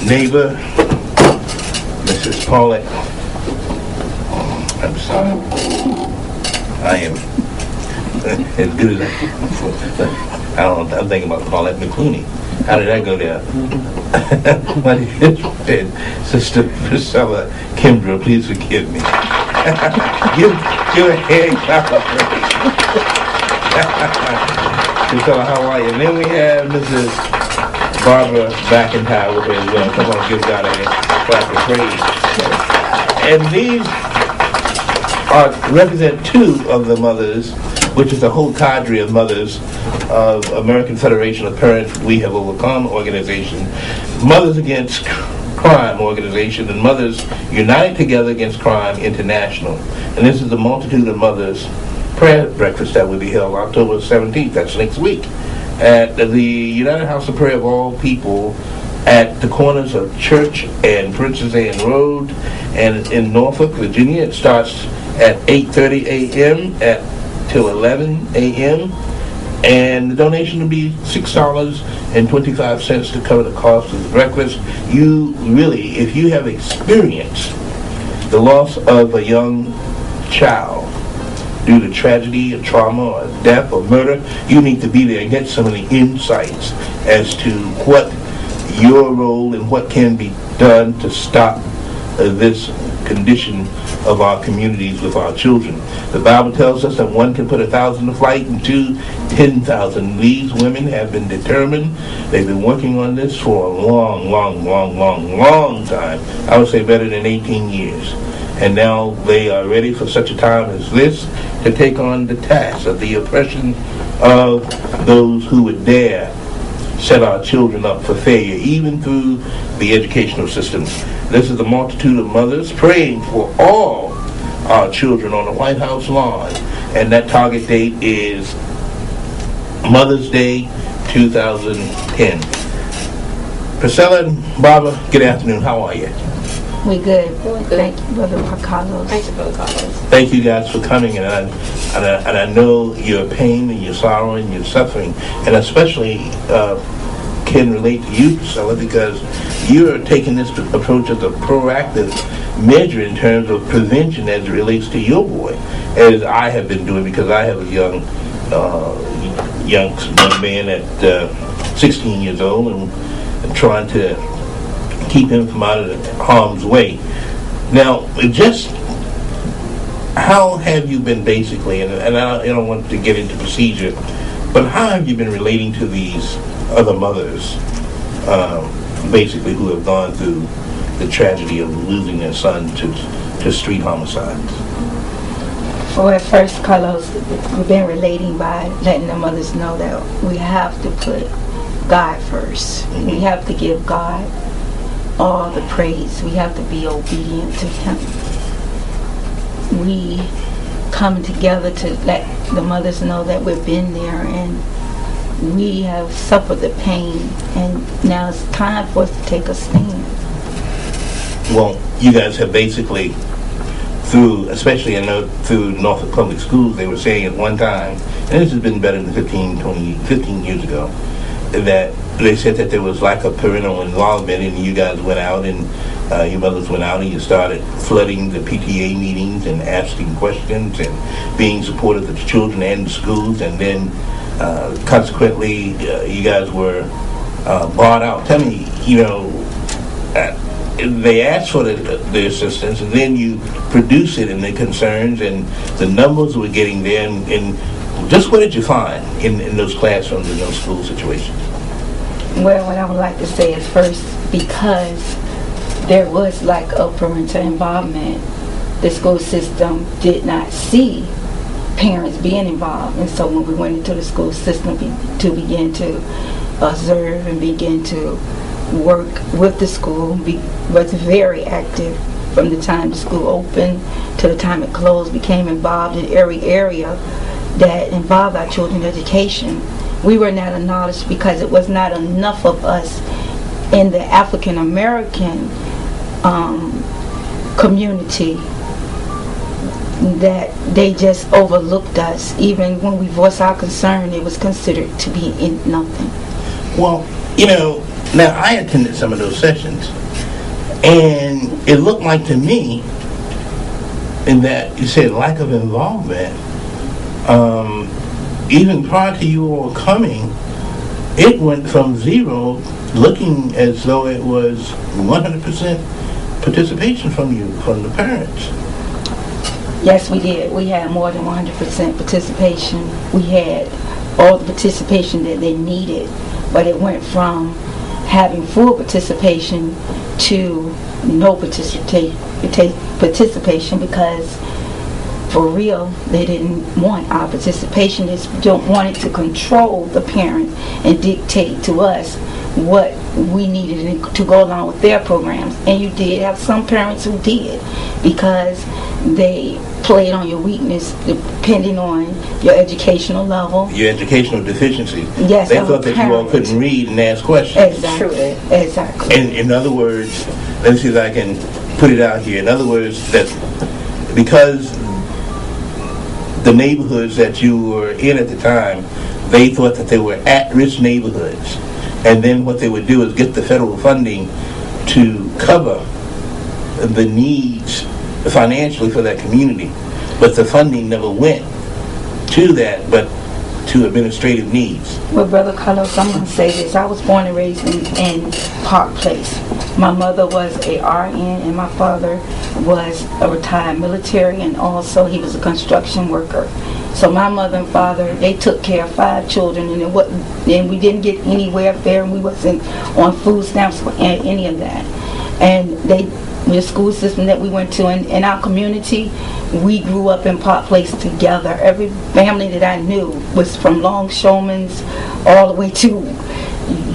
neighbor, Mrs. Paulette. I'm sorry. I am as good as I don't know. I'm thinking about Paulette McClooney. How did that go there? My dear Sister Priscilla Kimbrough, please forgive me. give a hand clap of praise. Priscilla, how are you? And then we have Mrs. Barbara McIntyre with her as well. Come on, give God a hand clap of praise. And these represent two of the mothers, which is the whole cadre of mothers of American Federation of Parents We Have Overcome organization, Mothers Against Crime organization, and Mothers United Together Against Crime International. And this is the multitude of mothers prayer breakfast that will be held October 17th, that's next week, at the United House of Prayer of All People at the corners of Church and Princess Anne Road, and in Norfolk, Virginia. It starts at 8:30 a.m. till 11 a.m. and the donation will be $6.25 to cover the cost of the breakfast. You really, if you have experienced the loss of a young child due to tragedy or trauma or death or murder, you need to be there and get some of the insights as to what your role and what can be done to stop this condition of our communities with our children. The Bible tells us that one can put 1,000 to flight and 2, 10,000. These women have been determined. They've been working on this for a long time. I would say better than 18 years. And now they are ready for such a time as this to take on the task of the oppression of those who would dare set our children up for failure, even through the educational system. This is the multitude of mothers praying for all our children on the White House lawn. And that target date is Mother's Day 2010. Priscilla and Barbara, good afternoon. How are you? We good. Thank you, Brother Carlos. Thank you, Brother Carlos. Thank you guys for coming, and I know your pain and your sorrow and your suffering, and especially can relate to you, Priscilla, because you're taking this approach as a proactive measure in terms of prevention as it relates to your boy, as I have been doing, because I have a young man at 16 years old, and trying to keep him from out of harm's way. Now, just how have you been basically, and I don't want to get into procedure, but how have you been relating to these other mothers, basically, who have gone through the tragedy of losing their son to street homicides? Well, at first, Carlos, we've been relating by letting the mothers know that we have to put God first. Mm-hmm. We have to give God all the praise. We have to be obedient to Him. We come together to let the mothers know that we've been there and we have suffered the pain, and now it's time for us to take a stand. Well, you guys have basically, especially I know through Norfolk Public Schools, they were saying at one time, and this has been better than 15 years ago, that they said that there was lack of parental involvement, and you guys went out and your mothers went out and you started flooding the PTA meetings and asking questions and being supportive of the children and the schools, and then consequently you guys were bought out. Tell me, they asked for the assistance, and then you produce it and the concerns, and the numbers were getting there, and just what did you find in those classrooms, in those school situations? Well, what I would like to say is first, because there was lack of parental involvement, the school system did not see parents being involved. And so when we went into the school system to begin to observe and begin to work with the school, was very active from the time the school opened to the time it closed, became involved in every area that involved our children's education. We were not acknowledged because it was not enough of us in the African American community, that they just overlooked us. Even when we voiced our concern, it was considered to be nothing. Well, now I attended some of those sessions, And it looked like to me, in that you said lack of involvement, even prior to you all coming, it went from zero, looking as though it was 100% participation from you, from the parents. Yes, we did. We had more than 100% participation. We had all the participation that they needed, but it went from having full participation to no participation, because for real, they didn't want our participation. They don't want it to control the parent and dictate to us what we needed to go along with their programs. And you did have some parents who did, because they played on your weakness depending on your educational level. Your educational deficiency. Yes. They thought that you all couldn't read and ask questions. Exactly. Exactly. And in other words, let's see if I can put it out here. In other words, that because the neighborhoods that you were in at the time, they thought that they were at-risk neighborhoods. And then what they would do is get the federal funding to cover the needs financially for that community. But the funding never went to that, but to administrative needs. Well, Brother Carlos, I'm going to say this. I was born and raised in Park Place. My mother was a RN and my father was a retired military, and also he was a construction worker. So my mother and father, they took care of 5 children, and we didn't get any welfare, and we wasn't on food stamps or any of that. And the school system that we went to in our community, we grew up in Park Place together. Every family that I knew was from longshoremen's all the way to,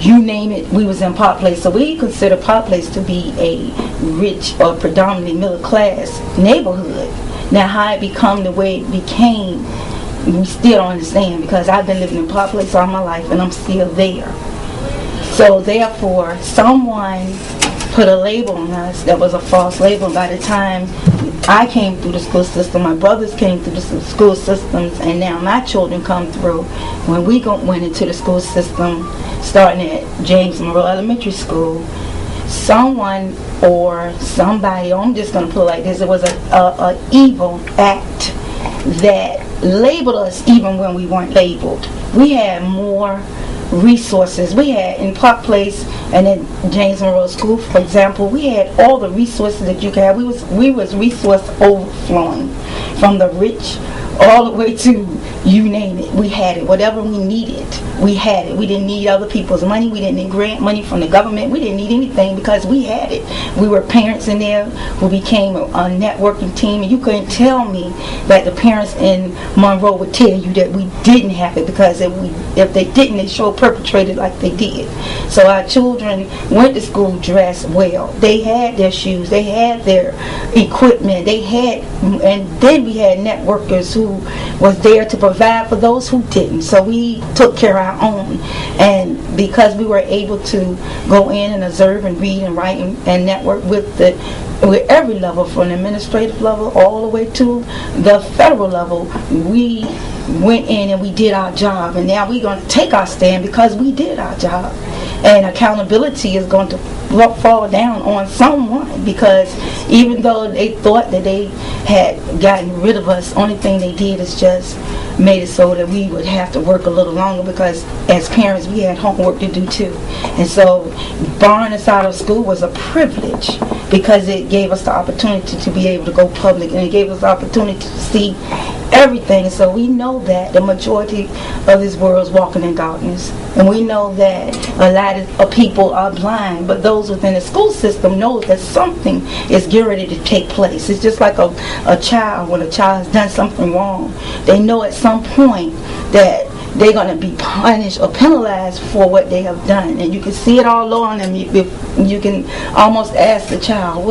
you name it, we was in Park Place. So we consider Park Place to be a rich or predominantly middle class neighborhood. Now how it become the way it became, we still don't understand, because I've been living in Park Place all my life and I'm still there. So therefore, someone put a label on us that was a false label. By the time I came through the school system, my brothers came through the school systems, and now my children come through. When we went into the school system, starting at James Monroe Elementary School, someone or somebody, I'm just going to put it like this, it was a evil act that labeled us even when we weren't labeled. We had more resources. We had in Park Place and in James Monroe School, for example, we had all the resources that you could have. We was resource overflowing, from the rich all the way to you name it. We had it. Whatever we needed, we had it. We didn't need other people's money. We didn't need grant money from the government. We didn't need anything, because we had it. We were parents in there who became a networking team, and you couldn't tell me that the parents in Monroe would tell you that we didn't have it, because if they didn't, they sure perpetrated like they did. So our children went to school dressed well. They had their shoes. They had their equipment. And then we had networkers who was there to provide for those who didn't. So we took care of our own, and because we were able to go in and observe and read and write and network with every level, from the administrative level all the way to the federal level, we went in and we did our job. And now we're going to take our stand, because we did our job, and accountability is going to fall down on someone, because even though they thought that they had gotten rid of us, only thing they did is just made it so that we would have to work a little longer, because as parents we had homework to do too. And so barring us out of school was a privilege, because it gave us the opportunity to be able to go public, and it gave us the opportunity to see everything. So we know that the majority of this world is walking in darkness, and we know that a lot of people are blind, but those within the school system know that something is getting ready to take place. It's just like a child. When a child has done something wrong, they know at some point that they're going to be punished or penalized for what they have done, and you can see it all on them. You can almost ask the child,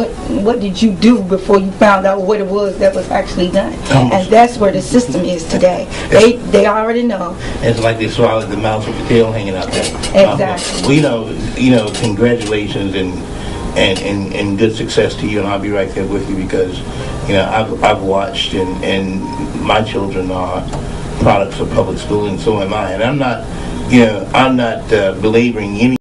what did you do before you found out what it was that was actually done? And that's where the system is today. They already know. It's like they swallowed the mouse with the tail hanging out there. Exactly. Congratulations and good success to you, and I'll be right there with you, because I've watched, and my children are products of public school, and so am I. And I'm not belaboring any